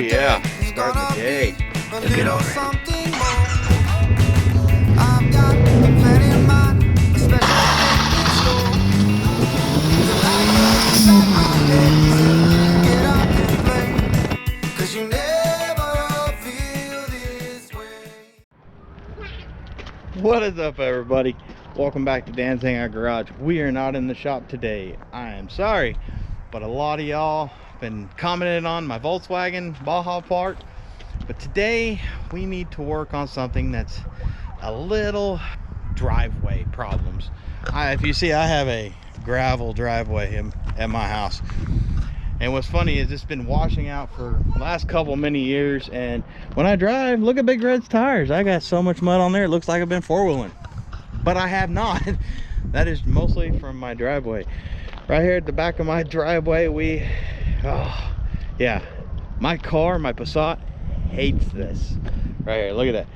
yeah, starting the day. Let's get on it. I've got a plan in mind, a special thing in store. The light my head, get up and play, 'cause you never feel this way. What is up, everybody? Welcome back to Dan's Hangout Garage. We are not in the shop today. I am sorry, but a lot of y'all been commenting on my Volkswagen Baja part. But today we need to work on something that's a little driveway problems. If you see, I have a gravel driveway at my house, and what's funny is it's been washing out for the last many years, and when I drive, look at Big Red's tires. I got so much mud on there, it looks like I've been four-wheeling, but I have not. That is mostly from my driveway. Right here at the back of my driveway, yeah, my car, my Passat, hates this. Right here, look at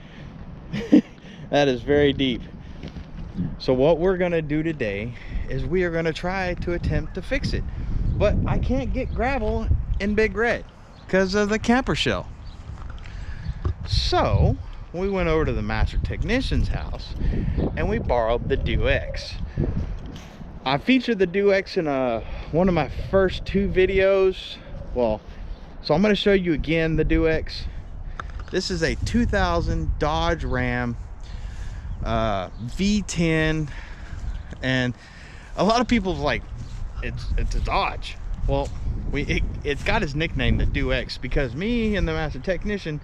that. That is very deep. So what we're gonna do today is we are gonna try to attempt to fix it, but I can't get gravel in Big Red because of the camper shell. So we went over to the master technician's house and we borrowed the DoX. I featured the DoX in one of my first two videos. Well, so I'm going to show you again the DoX. This is a 2000 Dodge Ram V10, and a lot of people's like, it's a Dodge. Well, it's got his nickname, the DoX, because me and the master technician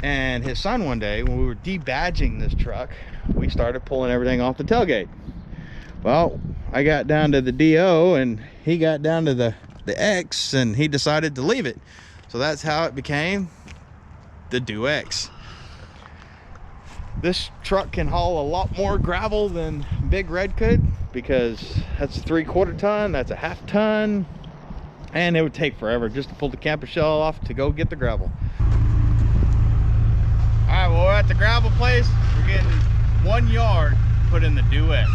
and his son, one day when we were debadging this truck, we started pulling everything off the tailgate. Well, I got down to the DO and he got down to the X, and he decided to leave it. So that's how it became the DoX. This truck can haul a lot more gravel than Big Red could, because that's a 3/4 ton, that's a 1/2 ton, and it would take forever just to pull the camper shell off to go get the gravel. All right, well, we're at the gravel place. We're getting 1 yard put in the DoX.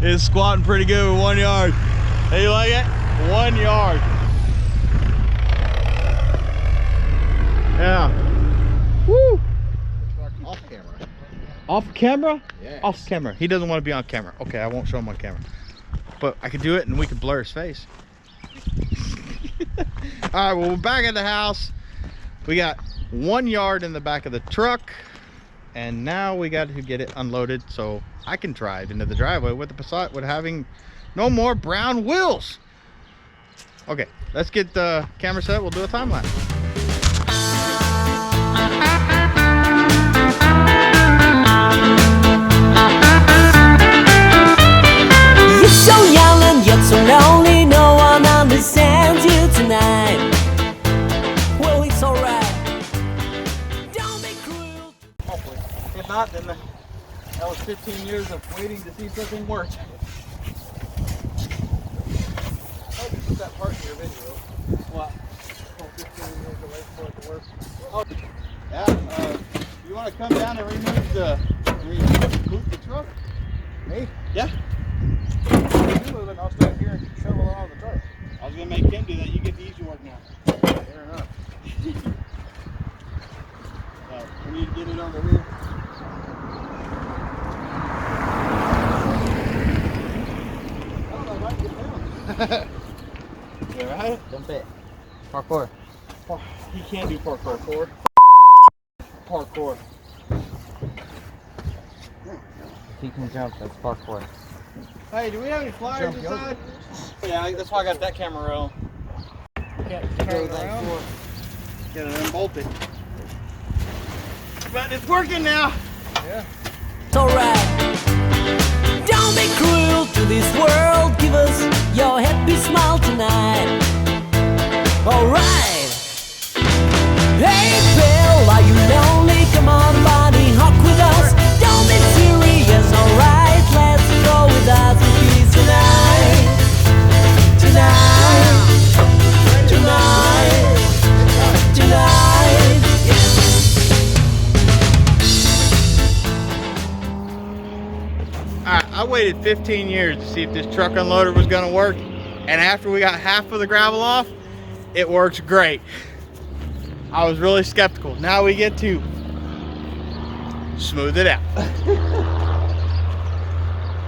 It's squatting pretty good with 1 yard. Hey, you like it? 1 yard. Yeah. Woo! Off camera. Off camera? Yes. Off camera. He doesn't want to be on camera. Okay, I won't show him on camera. But I could do it and we could blur his face. All right, well, we're back at the house. We got 1 yard in the back of the truck, and now we got to get it unloaded so I can drive into the driveway with the Passat with having no more brown wheels. Okay, let's get the camera set. We'll do a time lapse. You're so young and yet so lonely, no one understands you tonight. Well, it's alright. Don't be cruel. Hopefully. If not, then that was 15 years of waiting to see something work. Oh, you put that part in your video. What? 15 years to wait for it to work. Oh, yeah. You want to come down and remove the truck? Me? Yeah. Do it, I'll start here and shovel it on the truck. I was gonna make him do that. You get the easy work now. Fair enough. We need to get it over here. You alright? Jump it. Parkour. He can't do parkour. Parkour. If he can jump, that's parkour. Hey, do we have any flyers Jump inside? Yeah, that's why I got that camera roll. Can't turn it around. Get it unbolted. But it's working now. Yeah. It's alright. Don't be cruel to this world. Give us your happy smile tonight. Alright, I waited 15 years to see if this truck unloader was gonna work. And after we got half of the gravel off, it works great. I was really skeptical. Now we get to smooth it out.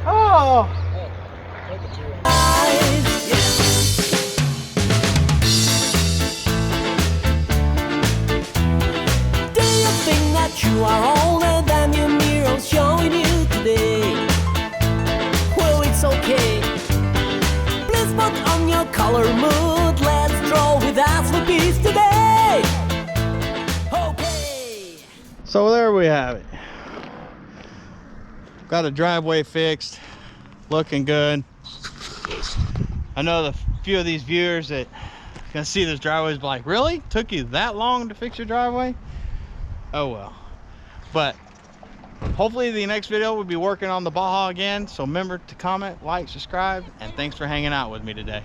Oh! Do you think that you are older than your mirror showing you today? Well, it's okay. Please put on your color mood. Let's draw with us for peace today. Okay. So there we have it. Got a driveway fixed, looking good. I know the few of these viewers that can see this driveway is like, really? Took you that long to fix your driveway? Oh well. But hopefully the next video we'll be working on the Baja again. So remember to comment, like, subscribe, and thanks for hanging out with me today.